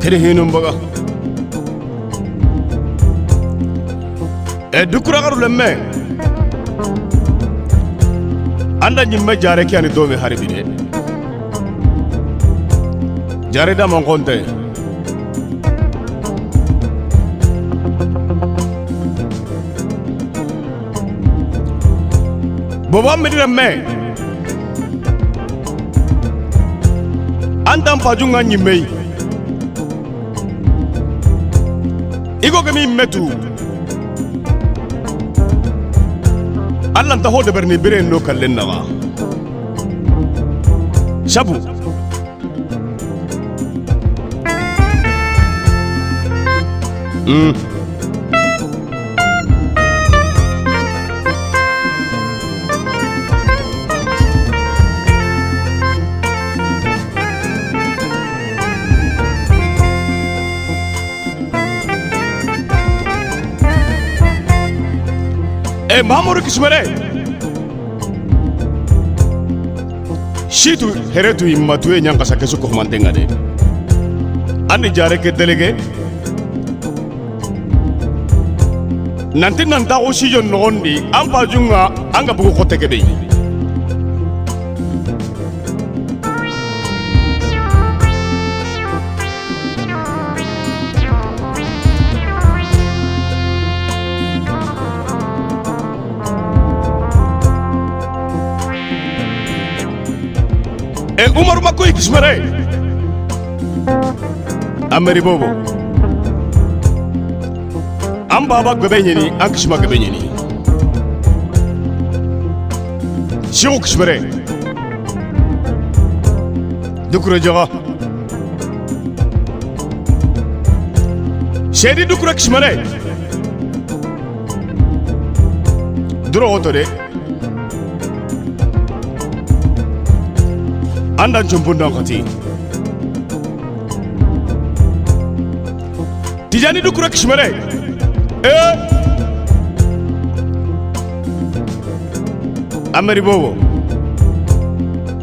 kene hinum baga e dukura garu lemme anda nyimme jare ki ani domi harbi de jare da mon konte boba medira me antam pajunga nyimme igo kemi metu Allah ta hoda berni biren no kallen nawa shabu Mamoru kismere shitu heretu immatu e nyanga sakesu ko mantenga de andi jare ke delege nanti nanta o shijo nondi amba junga anga bugo ko tege be Umar Makoy kismere Ameri bobo am baba gabenyeni an kishma gabenyeni shiu kismere dukura jaga shedi dukura kismere duro otore andan jumpunda khati tijani dukura kishmere ameri bobo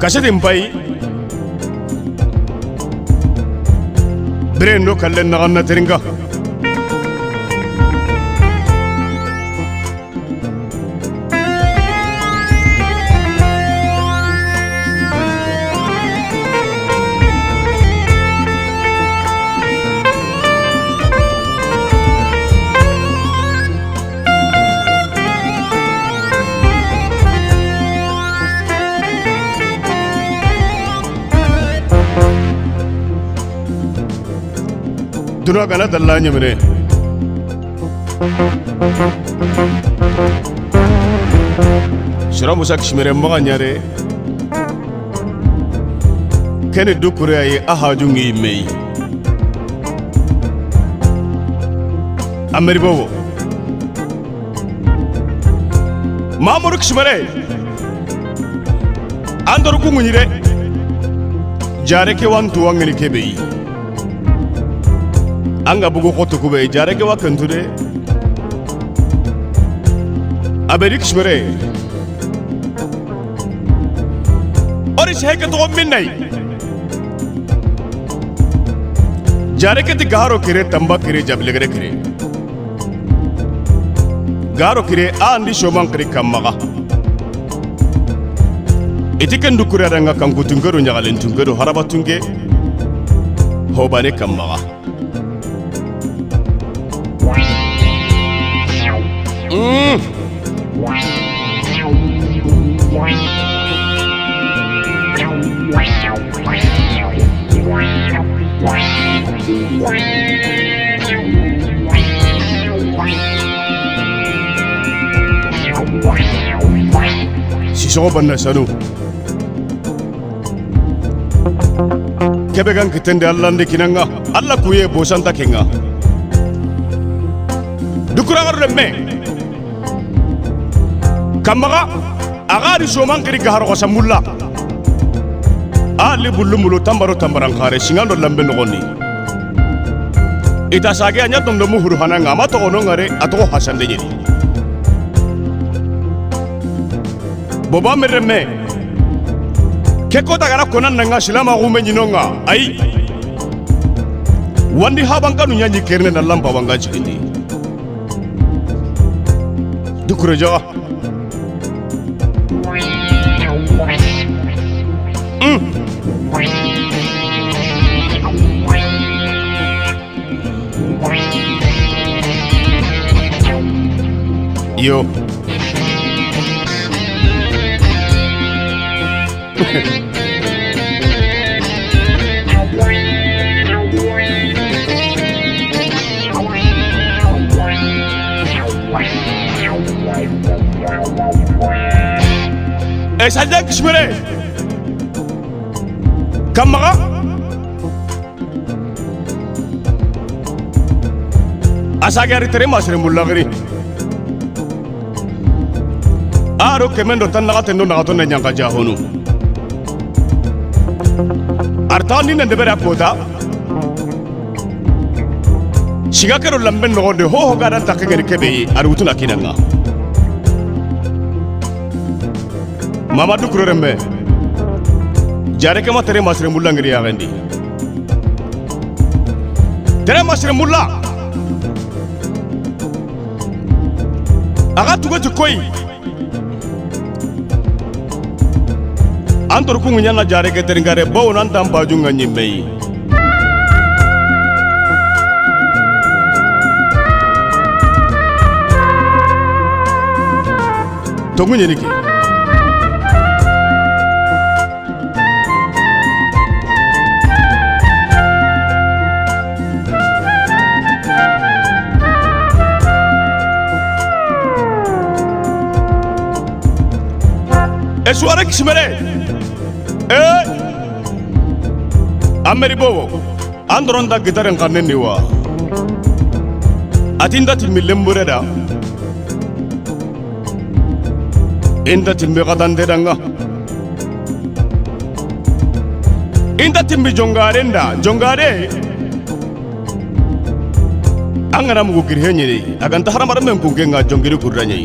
kasati mpai brendo kallen naganna teringa Duna kana dallanya mene shira musa kishmere mbaga nyare kene dukure ay ahajungi mei ameri bobo mamoru kishmere andoru kungunyire jare ke wantu wangeni kebei anga bugo khoto kube jare ke wakantude aberik shmere ori sheke to minnai jare ke garo kire tamba kire jablegre kire garo kire andi shoman kire kamaga itiken dukure ranga kangu tungero nyagalen tungero haraba tunge hobane kamaga Sisoko banna sanu kebe kan kitende Allah nde kinanga Allah kuye bosanta kenga dukura garu me kamaga agari shoman kiri gaharo samulla ali bulumulu tambaro tambaran khare singando lambe nogoni ita sage anya tondo muhuru hananga mato ono ngare ato hasande jeni boba mereme ke ko daga konan nanga silama gume nyinonga ai wandi habanga nu nyanyi kerne na lamba wanga jigindi dukure jaga yo sajak shmere kamaga asagari tere masre mulagri aro kemendo tan naga tendo naga tonne nyanga jahonu artani nende bera kota shiga kero lamben no de ho garan takengeri kebe arutuna kinanga Mamadou Kurorembe jare kema tere masre mulla ngiri yagendi tere masre mulla aga tugo koy antor ku nyana jare ke tere ngare bawo nan tam baju nganyi mei to munye niki Suara kismere ameri bowo andron da gitaren kanen niwa atinda timmi lembure da inda timmi kadande danga inda timmi jongare nda jongare angana mugu kirhenye aganta haramara men kungenga jongiri kurranye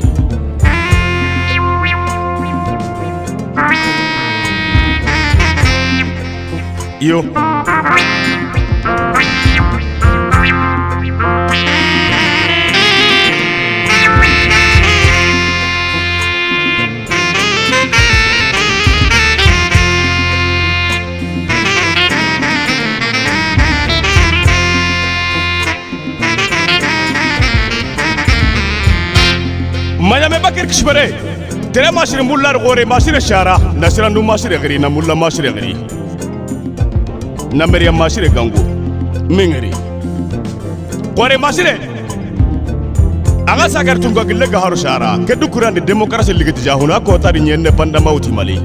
yo Mayame bakir kishbere tere masire mullar gore masire shara nasira ndu masire gari na mulla masire gari na Maryam masire gangu mingeri gore masire aga sagar tunga gille ga haru shara keddu kuran de demokrasi ligiti jahuna ko tari nyenne panda mauti mali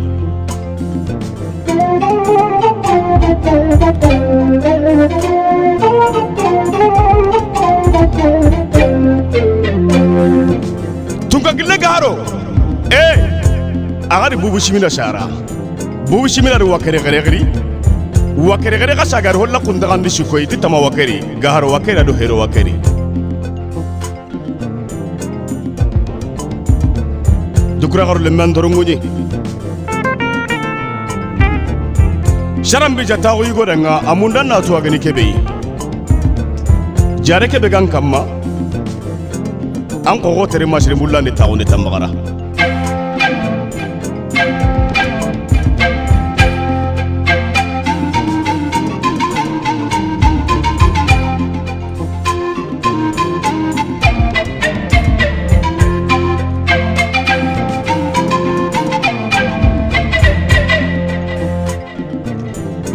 tunga gille ga haru agari bubu shimina shara bubu shimina ru wakere gare gari wakere gare ka sagar holla kunda gandi shikoy ti tama wakeri gahar wakera do hero wakeri dukura garu le mandoronguni sharam bi jata ko yugo danga amunda na to agani kebe jare kebe gan kamma an ko tere masri mulla ni tawne tamagara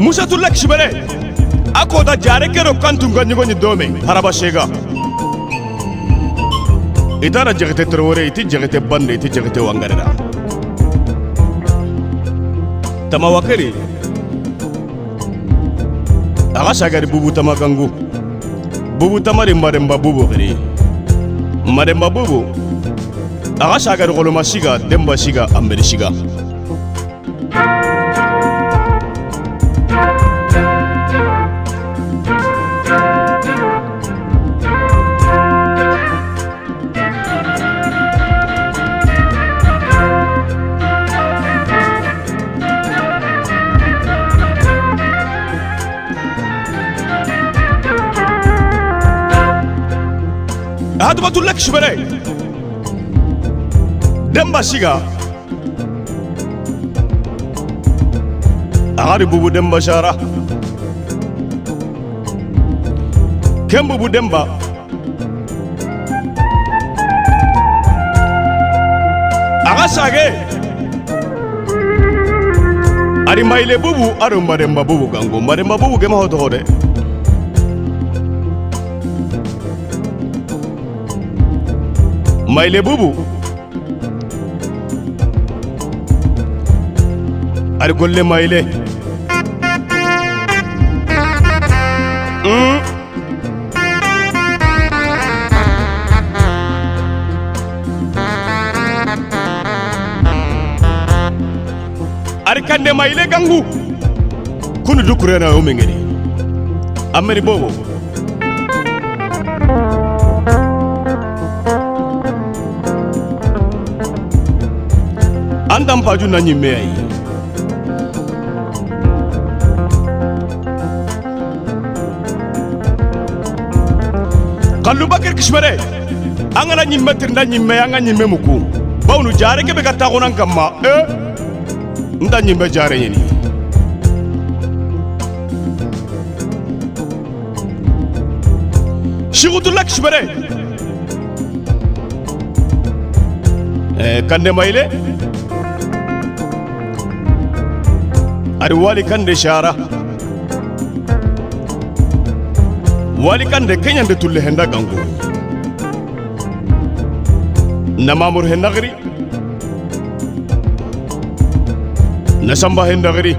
Musa tulla kishbere ako da jare kero kantunga nyugo ni dome haraba shega idara jagete terore iti jagete bande iti jagete wangarera tama wakeri aga sagari bubu tama gangu bubu tamari maremba bubu gari maremba bubu aga sagari goloma shiga demba shiga amberi shiga Habatullah kishbere Demba shiga Agari bubu Demba shara Ken bubu Demba Aga sage Ari maile bubu aru Maremba bubu gango Maremba bubu gema hoto hode Maile bubu Ari golle maile Ari kande maile gangu kunu dukurena o mengeri ameri bobo andam paju na nyimme ay kallu bakir kishmare angana nyimme tirnda nyimme anga nyimme muku bawnu jare ke be gatta gonan kamma nda nyimme jare yeni shigutullah kishmare kande maile Ari wali kande shara wali kande Kenya de tulle henda gango namamur henda gari nasamba henda gari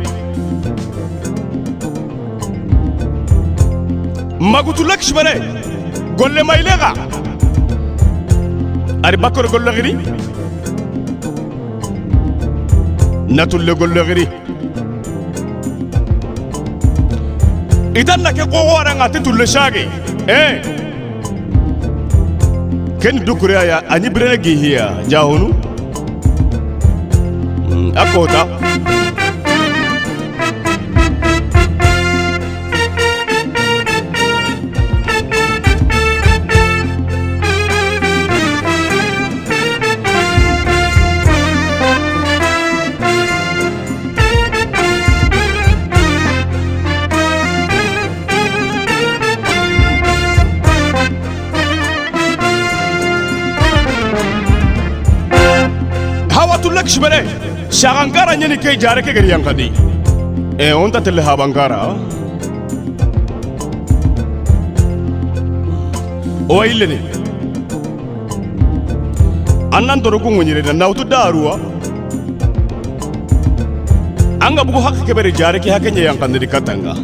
magutullah kishbare golle mailega Ari bakor golle gari natulle golle gari idan na ke kowa ran ati tulle shage ken dukure ya ani brene gihiya jahunu akota Habatullah kishbere shagangara nyeni ke jare ke gari yankadi onta tele habangara o ilene annan dorogu ngonyire na nautu daruwa anga bugu hakka ke bere jare ke hakenya yankandi katanga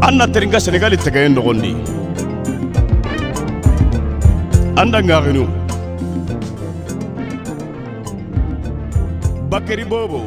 anna teringa Senegal itagayen nogondi anda ngaginu Bakari Bobo